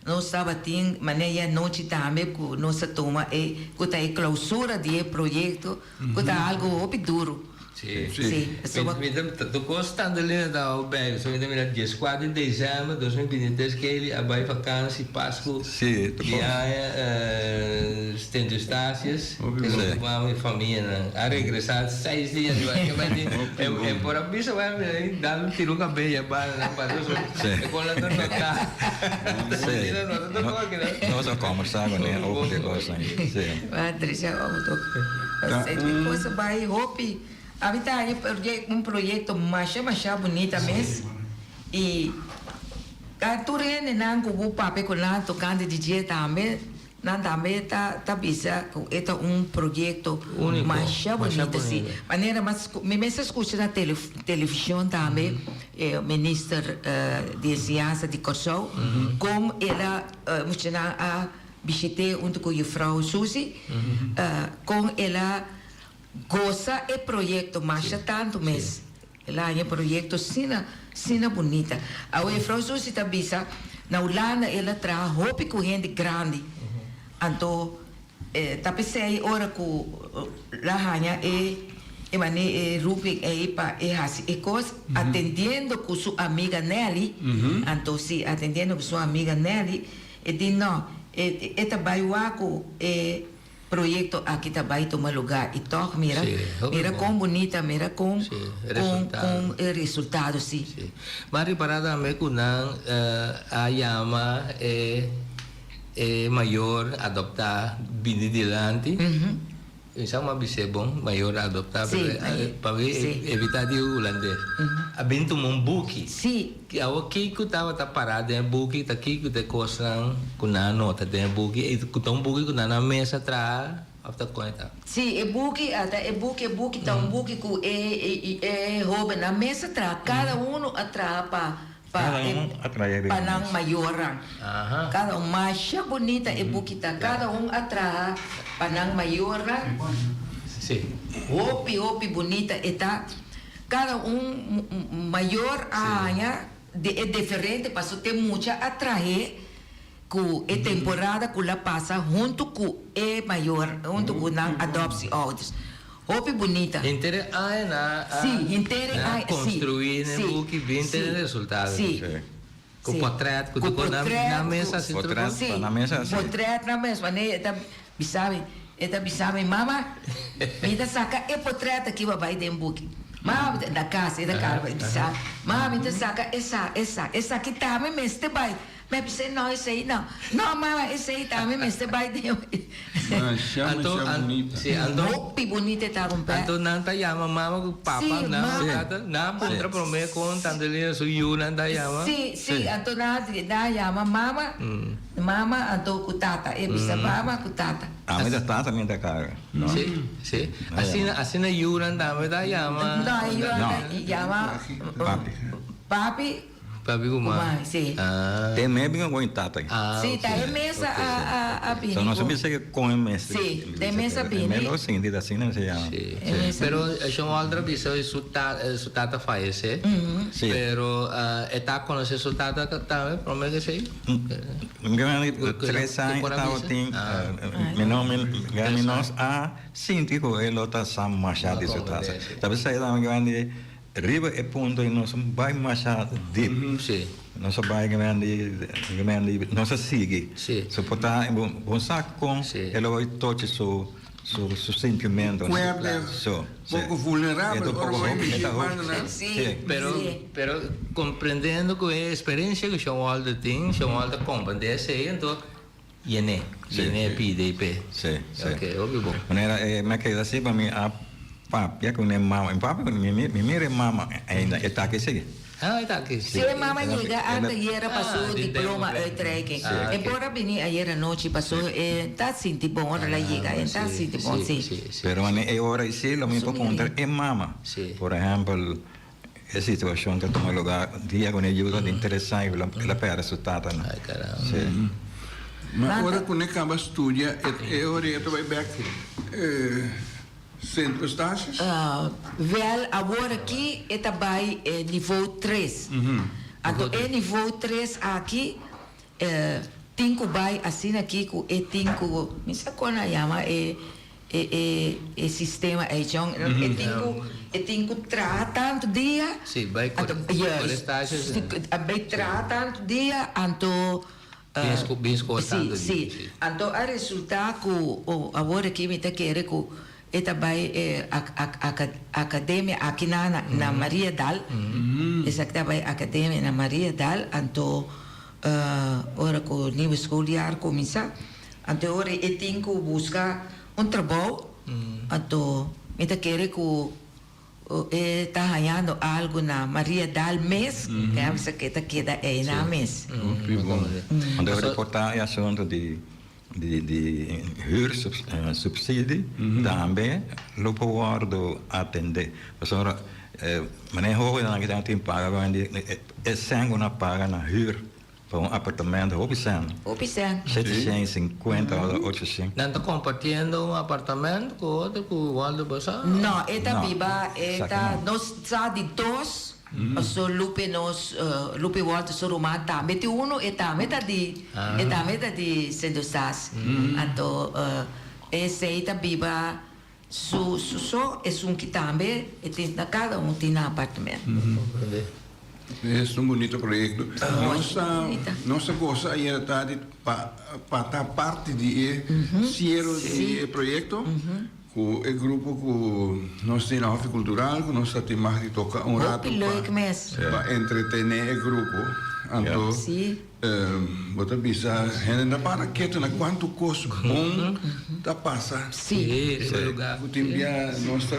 nós estava maneira noite também que nós toma que a clausura de projeto, que tá algo duro.
Sim. Tu constante ali da UBEG, só ainda me diz 4 de dezembro de 2023 que ele vai vacança Páscoa.
Sim,
Estende estácios, com a minha família, a regressar 6 dias, que vai ter, por a bisa vai dar um tiro com a beia para com a tua
nós vamos conversar com ele over de coisa. Sim.
Patrícia, essa coisa vai hope. A vida é projeto mais bonito mesmo. E a turene não com o papel com lá tocando DJ também, não também tá bisa com projeto mais bonito assim. Maneira mas me escuta na televisão também, o ministro de ciência de Kosovo, como ela mostrou a visite junto com a Frau Susi, como ela goza é projeto mais tanto mês. Ela é projeto sina bonita. A Frau Susi tá bisa na Holanda ela traz roupa com gente grande. Então tá pensei ora com lá hanya Rupi atendendo com sua amiga Nelly. Então sim, atendendo com sua amiga Nelly, e diz não, esta baiuaco projeto aqui também toma lugar e toca mira com bonita mira com resultado sim.
Mari parada me kunan a yama maior adoptar bini dilante. Isso é uma bise bom maior adoptar para evitar de holandês. A bento um buki.
Sim.
Que o que tava tá parado em buki tá aqui que te coçam com na nota tem buki e com tão buki com na mesa atrás after conta.
Sim, é buki até é buki tá buki com rouba na mesa atrás cada atrás para não maiorar. Cada mais bonita é buki tá cada atrás para não maiorar.
Sim.
Hopi bonita está cada maior área é diferente, passou tem muita atrair com a temporada que ela passa junto com é maior, junto com a adopção. Hopi bonita.
Inteira construir né buki bem ter resultado.
Sim.
Com portrait, com na mesa assim
portrait na mesa assim.
Portrait na mesa, né? Eta bisabe mama, me da saca e portrait aqui vai dentro buki. Mama da casa, da cara vai bisabe. Mama me saca essa aqui tá me este vai. Me pensei não esse aí não. Não mama esse aí tá me este vai dentro.
Masha bonita.
Sim, ando
Hopi bonita tá com pé.
Anto nanta yama mama ku papa
Sim,
na
mama.
tata na putra prome con tandelina su yu nanta yama.
Sim, anto na yama mama. Mama anto ku tata. E bisa mama ku tata.
A minha tata minha cara. Não.
Sim, sim. Assim yu nanta me da yama.
Não, yama
Papi.
papi.
Papi kuma.
Sim.
Ah.
Tem mesmo com tata.
Sim, tá é mesa a bini.
Só não sabia se com mesa.
Sim, tem mesa bini.
Melhor sim, de assim não se chama.
Sì, sì. Però c'è un'altra vista su tata fallece,
Sì.
però età conosce su tata também, per me che sei?
Grande 3 anos estava tem meu nome grande nós a síndico ele está Sam Machado isso tá. Sabe sai da grande riba é ponto e nós vai Machado deep.
Sì.
Nós vai grande nós sigue.
Sì.
So portar bom saco com
Sì.
ele vai toque su sentimento. So.
Pouco vulnerável,
Pouco vulnerável.
Sim.
Però comprendendo che è esperienza che c'è un'altra ting, c'è un'altra competenza sei, então yene PDP.
Sì, sì.
Ok, ovvio.
Maneira me que assim para mim a papi com mama, papi mi mire mama ainda está que segue.
Ah, tá aqui.
Sim, mama chega ayer passou diploma uitreiking. Embora bini ayer noite passou tá sinti bom hora lá chega, tá sinti bom sim.
Pero é hora e se lo mesmo contar é mama. Por exemplo, a situação que toma lugar dia com ajuda de interessante ela perde resultado.
Ai, caramba.
Sim.
Mas agora quando acaba estudia, é hora que vai back centro estágios?
Wel, agora aqui é também nível 3. Então, é nível 3 aqui, tenho vai assim aqui, é tenho, me sabe quando chama, é sistema, é então, tenho tratando dia.
Sim, vai com estágios.
Vai tratando dia, então
bem escutando.
Sim. Então, o resultado agora aqui me está querendo eta by academia aqui na Maria Dal. Exacta by academia na Maria Dal. Anto ora com o nível escolar começa. Anto ora eu tenho que buscar trabalho. Anto me tá querendo que tá ganhando algo na Maria Dal mês. Que é isso que tá queda aí na mês.
Onde eu reportar é assunto de huursubsidie, também lo posso atender. Pessoal, manejo hoje na questão de pagar, é sangue na paga na huur para apartamento, opção. 750 ou 800.
Não está compartilhando apartamento com outro, com o Waldo Bossa?
Não, nós está de dois. So lupe volta so rumata. Meti uno meta di sendosas. Anto seita biba so un kitambe na cada tem apartamento.
É um bonito projeto. Nossa coisa aí está para estar parte de esse projeto. Com o grupo que nós temos na Ofi Cultural, que nós temos que tocar rato para entretener o grupo. Então, você pensa, ainda para que na quanto custo bom tá passa.
Sim, lugar.
O tempo nós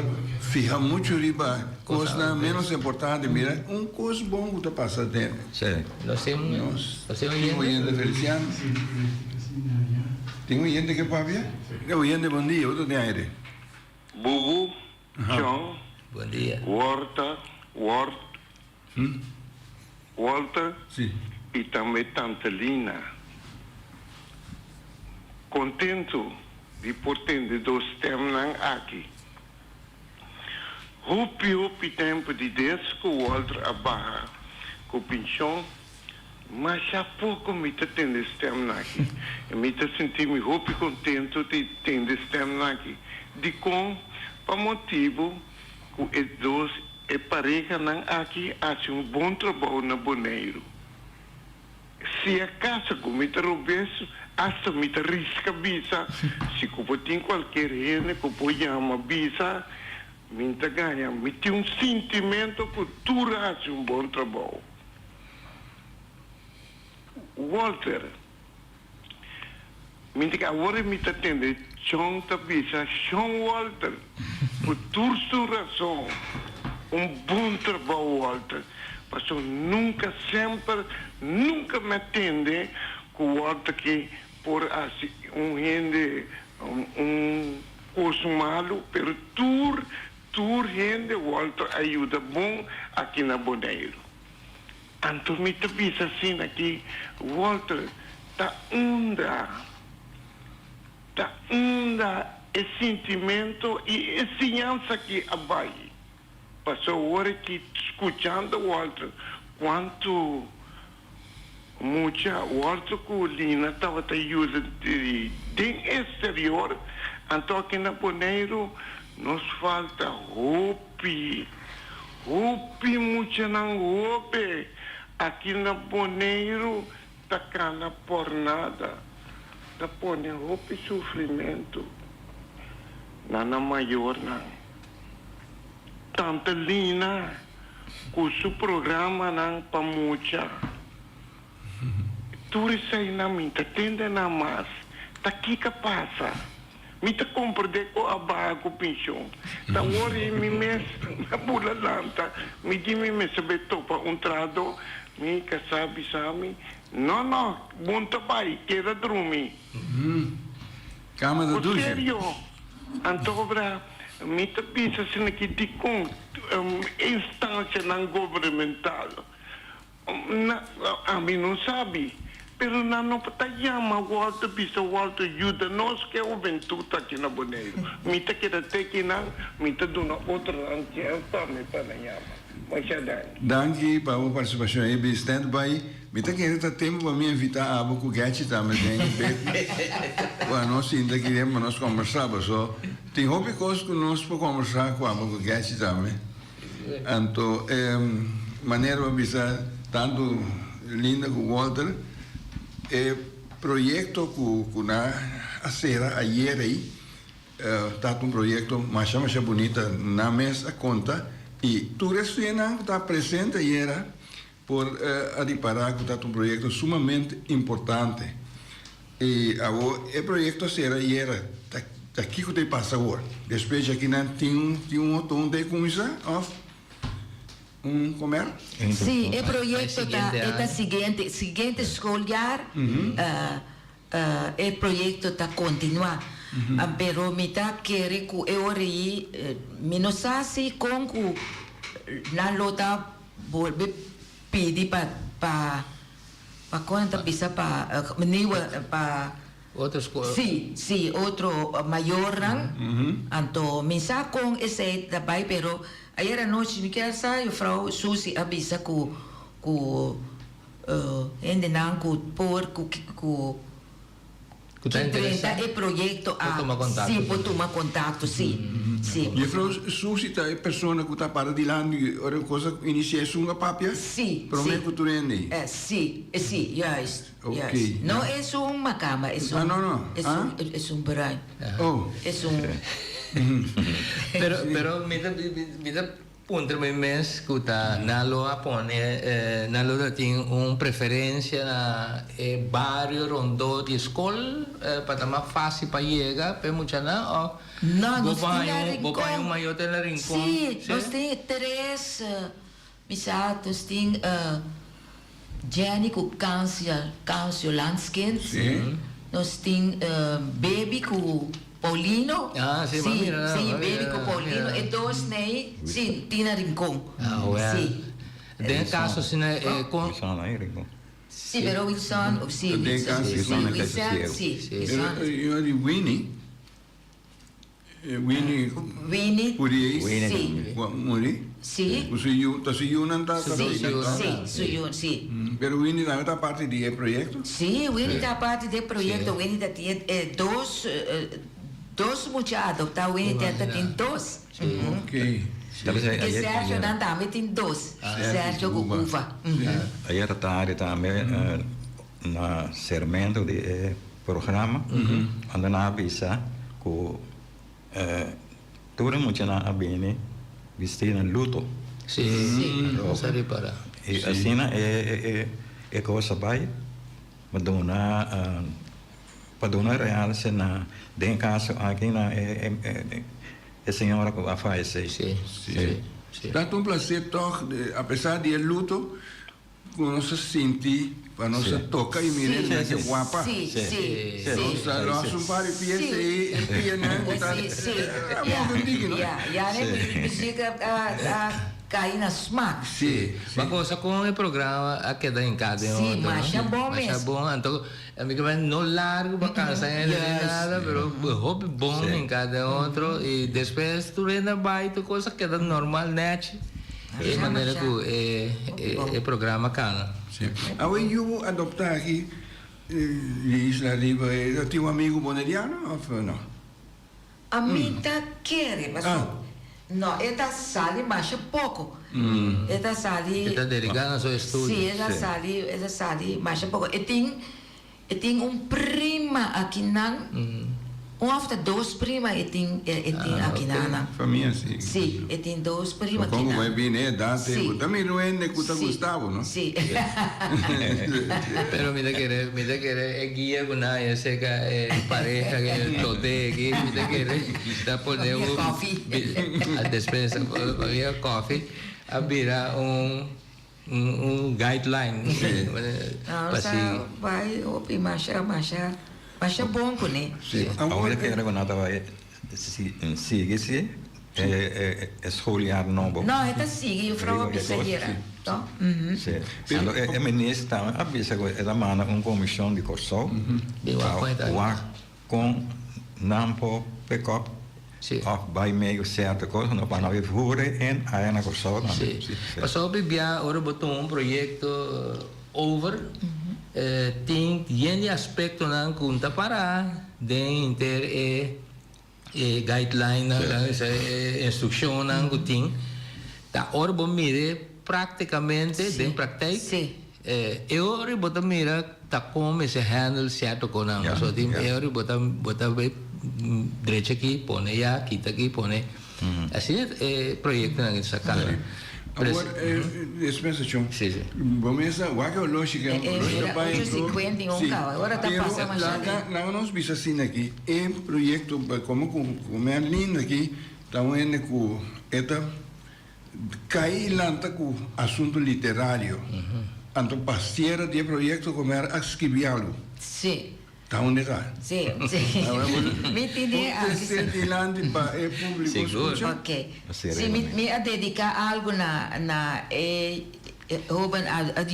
fica muito riba, coisa menos importante, mira, custo bom que tá passa dentro.
Sim.
Nós temos
oyente Feliciano. Tem oyente que pode ver? É oyente, bom dia, outro tem aire.
Bubu, John,
bom dia.
Walter
Sim.
e também Tanta Lina. Contento de portender dos temas aqui. Hopi tempo de desde que o Walter abarra com o pinchão, mas há pouco me está tendo esse tema aqui. Eu me está sentindo hopi contento de ter esse tema aqui. De com para motivo que os dois e pareja não aqui fazem um bom trabalho na Boneiro. Se a casa como está roubando, hasta me está risca bisa. Se como tem qualquer renda que pode chamar bisa, me está ganha. Me tem um sentimento que tu faz um bom trabalho. Minta que agora me está tendo John Tabisa, John Walter, por tua razão, bom trabalho, Walter. Mas eu nunca, sempre, nunca me atende com o Walter que por assim, gente, curso malo, pero tu gente, Walter, ajuda bom aqui na Bonaire. Então me está assim aqui, Walter, tá esse sentimento e ensinança que abai. Passou hora que escutando o Walter, quanto muita Walter Colina estava usando de exterior, então aqui na Bonaire nos falta roupa muita não roupa. Aqui na Bonaire tá cana por nada. Da põe roupa e sofrimento na maior não tanta lina com o programa não para muita tudo isso aí na minha tende na mais tá aqui que passa me tá compreender com a barra com pinchão tá hora me mes na bula lanta me diz me saber topa trado me que sabe não, bom trabalho, queira dormir.
Cama da ducha.
Sério? Então, me está pensando aqui de instância não governamental. A mim não sabe. Pero não está chamando, Walter, Walter, ajuda nós que é o ventuta aqui na Bonaire. Me está querendo ter que não, me está dando outra ranqueira para me chamar.
Danke para a participação aí, stand-by. Me tá querendo tempo para me invitar a Abu Kugachi também. Para nós ainda queremos nós conversar, só tem hobby coisas que nós podemos conversar com a Abu Kugachi também. Então, maneira de pensar tanto linda com o Walter, projeto que na acera ayer aí, tá projeto mais bonita na mesa conta. E tu restaurante está presente e era por reparar que está projeto sumamente importante. E o projeto será e era aqui que te passa agora. Depois aqui não tem outro onde começar comer?
Sim, o projeto está seguinte escolar, o projeto está continuar. Pero me está querendo que eu aí me não sei se com que na lota volve pedir para quanto precisa para
outra escola.
Sim, outro maior então me sai com esse também, pero ayer à noite me quer sair Frau Susi avisa que ainda não que é projeto sim, pode tomar contato, sim.
E Frau Susi é a pessoa que está para de lá e a coisa inicia uma papia?
Sim.
Prometo que tu rende?
Sim, yes.
Ok.
Não é uma cama, é
não.
É banho.
Oh.
Pero me dá punto mês que tá na loa pone na loa tem preferência na barrio rondo de escola para mais fácil para chegar para muita não
nós temos
maior tem rincón
sim nós temos três misatos tem Jenny com câncer Lanskin nós temos baby com Paulino.
Sim,
baby com Paulino. E dois nem, sim, Tina Rincon.
Sim. Tem caso assim, com...
Sim, pero Wilson, sim. Wilson.
Eu de Winnie. Winnie. Puri.
Sim.
Muri.
Sim.
O Suyu não está.
Sim, Suyu, sim.
Pero Winnie não está parte do projeto?
Sim, Winnie está parte do projeto. Winnie tem dois muchachos, tá? Winnie tem dois.
Ok.
E Sérgio também tem dois. Sérgio Cucuva.
Ayer tarde também na sermento de programa, onde na avisa que toda mucha na abene vestida em luto.
Sim, não sabe para.
E assim é coisa vai, Madonna Paduna realce na den caso aqui na a senhora que vai falecer.
Sim, sim, sim.
Tanto um prazer, toch, apesar de luto, quando se sente, para nós tocar e mirar que guapa.
Sim, sim, sim.
Nós um par de pies e né?
Sim.
É
né? Música cair na smack.
Sim.
Mas coisa com o programa aqui da encada.
Sim, mas é bom mesmo.
Mas é bom, então, amigo, não largo para casa nem nada, mas hobby bom em cada outro e depois tu ainda vai tu coisa que é normal, net. De maneira que o programa cana.
Sim. Agora eu adoptar aqui Isla Riba, eu tenho um amigo boneriano ou não?
A mim tá querendo, mas não, ela sale mais pouco. Ela sale.
Está dedicada ao seu estudo.
Sim, ela sale mais pouco. Eu tenho prima aqui não. Of de 2 prima eu tenho aqui na.
Família, sim.
Sim, eu tenho 2 prima aqui
na. Como vai
na.
vir, né? Dante, também não é que está Gustavo, não?
Sim.
Pero me da querer guia com a eu sei que é pareja que tote aqui, me da querer está poder a despensa para coffee a virar guideline.
Não, vai ouvir mais mas é bom, né?
Sim.
Agora que era quando vai seguir é escolher novo.
Não, é seguir o frau bisagira. Então,
sim. Então é ministro a bisa é manda comissão de corso. Com nampo pick-up. Of bij meio certa coisa, não para não voeren en aí na corso.
Sim. Passou bibia ora botou projeto over. Tem yen aspecto na conta para dentro guideline instrução na tem tá ora bom mire praticamente den praktijk eu ora botar mira tá como se handle certo com não só tem eu ora botar direita aqui põe já quita aqui põe assim projeto na essa cara.
Agora, dispensa, Chão.
Sim.
Vamos a o que eu logo cheguei.
Hoje 51 carro, agora está passando mais
lá. Lá nós vimos assim aqui, é projeto como é lindo aqui, está vendo que esta cai lanta com assunto literário. Então parceira de projeto como era escrever algo.
Sim.
Está onde está?
Sim. Me entendi.
Você lá para o público escutar.
Ok. Sim, me a dedicar algo na Ruben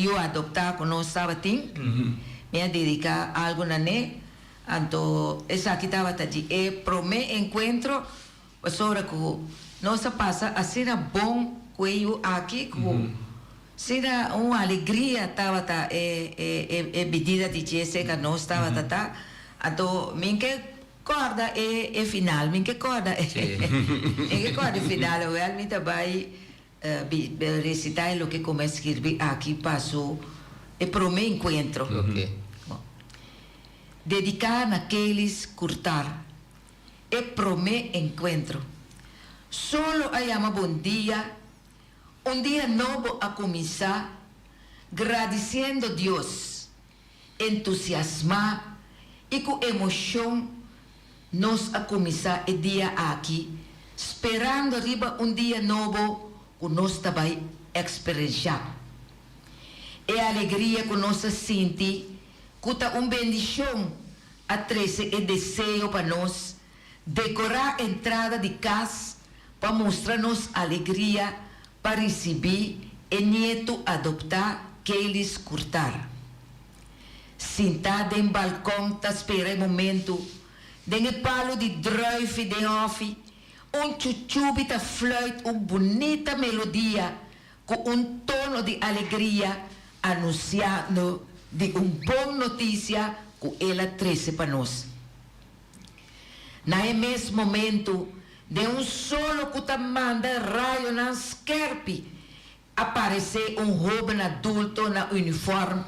eu adoptar quando não estava assim. Me a dedicar algo na né. Então essa aqui estava de pro me encontro sobre que não se passa assim na bom que eu aqui que será uma alegria estava medida de que que não estava então minha corda é final minha corda é corda final realmente vai recitar o que começa a escrever aqui passou é pro meu encontro dedicar naqueles curtar é pro meu encontro solo a chama bom dia dia novo a começar, agradecendo a Deus, entusiasmar e com emoção, nós a começar o dia aqui, esperando arriba dia novo que nós também experienciar. É a alegria que nós sentimos, que está bendição a 13 e desejo para nós, decorar a entrada de casa para mostrar-nos alegria para receber e neto adoptar que eles curtar. Sentada em balcão, tá esperando o momento, de palo de druive de hofe, chuchubi da flauta, bonita melodia, com tono de alegria, anunciando de boa notícia que ela trouxe para nós. Naquele mesmo momento, de solo que manda raio na scarpe, aparece jovem adulto na uniforme,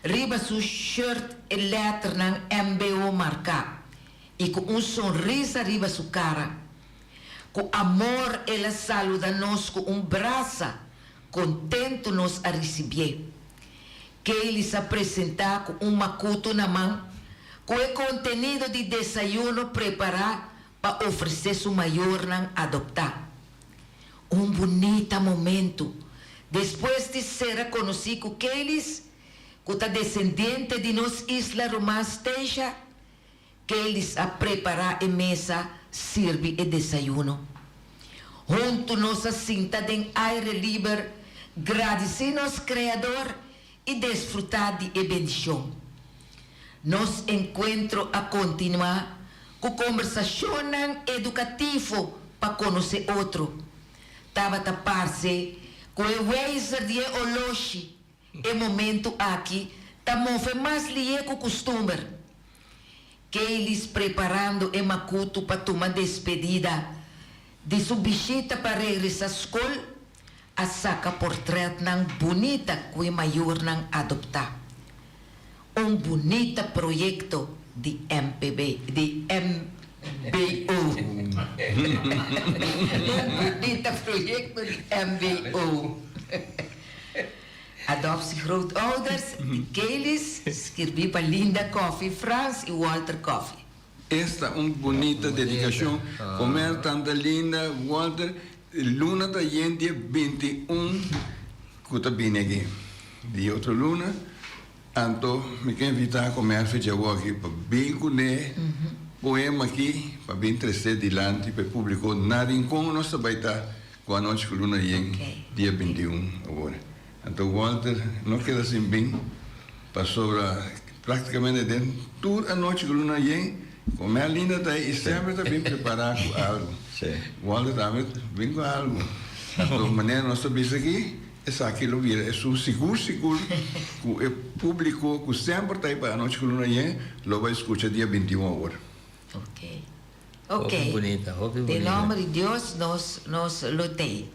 riba seu shirt e letra na MBO marcado, e com sorriso riba sua cara. Com amor, ela saluda nós com braço, contento nos a receber. Que ele se apresentar com macuto na mão, Com o contenido de desayuno preparar para oferecer su maior não adoptar. Bonito momento. Depois de ser conhecido que eles, que é descendente de nos Isla Romás Teja, que eles a preparar a mesa, serve e desayuno. Junto nossa cinta de aire livre, agradecer nos Criador e desfrutar de bendição. Nos encontro a continuar com conversação educativa para conhecer outro. Tava tapar-se com o Weiser de Oloshi. E momento aqui, tamove mais lie com costume. Que eles preparando e macuto para tomar despedida de sua bichita para regressar à escola, a saca portrait não bonita que o maior não adoptar. Bonito projeto de MPB, de MBO. Bonito projeto de MBO. Adoptie grootouders, Kelis, escrevi para Linda Coffee, Frans e Walter Coffee.
Esta bonita dedicação, comer tanta linda, Walter, luna da gente 21, que está bem aqui. De outra luna, então, me quer invitar a comer feijão aqui para bem comer, poema aqui, para bem trazer adiante, para o público, na rincão, nós vai estar com a noite que luna vem, dia 21 agora. Então, Walter, não queda assim bem, para sobrar praticamente dentro, toda a noite que luna vem, comer linda daí, e sempre está bem preparado com algo. Walter também vem com algo. Então, maneira nós sabemos aqui, essa aquilo vira, é seguro, que o público que sempre está aí para a noite que luna vem, lo vai escutar dia 21 agora.
Ok.
Bonita.
Em nome de Deus, nós lutei.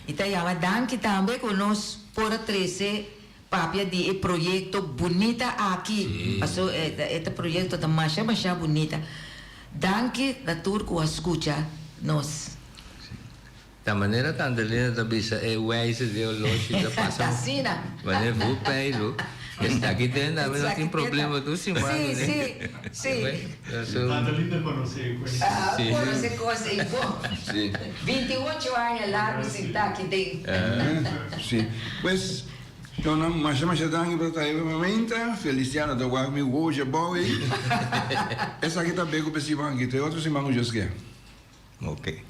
Então, eu danke também que nós por trazer papia de projeto bonita aqui. Passou este projeto da marcha bonita. Danke da turco a escuta nós.
Da maneira tanta linda da bisa é o Weiser de Oloshi da passa.
Tá
Mas vou peiro. Está aqui dentro, mas não tem problema do sim,
Sim.
Tanta linda conhecer.
Conhecer coisa e bom. 28 anos lá no está aqui dentro.
Sim. Pois, então, mas danke para estar aí momento. Feliciano da Guarmi hoje boa. Essa aqui tá bem com o pessoal aqui. Tem outro simão que eu
Ok.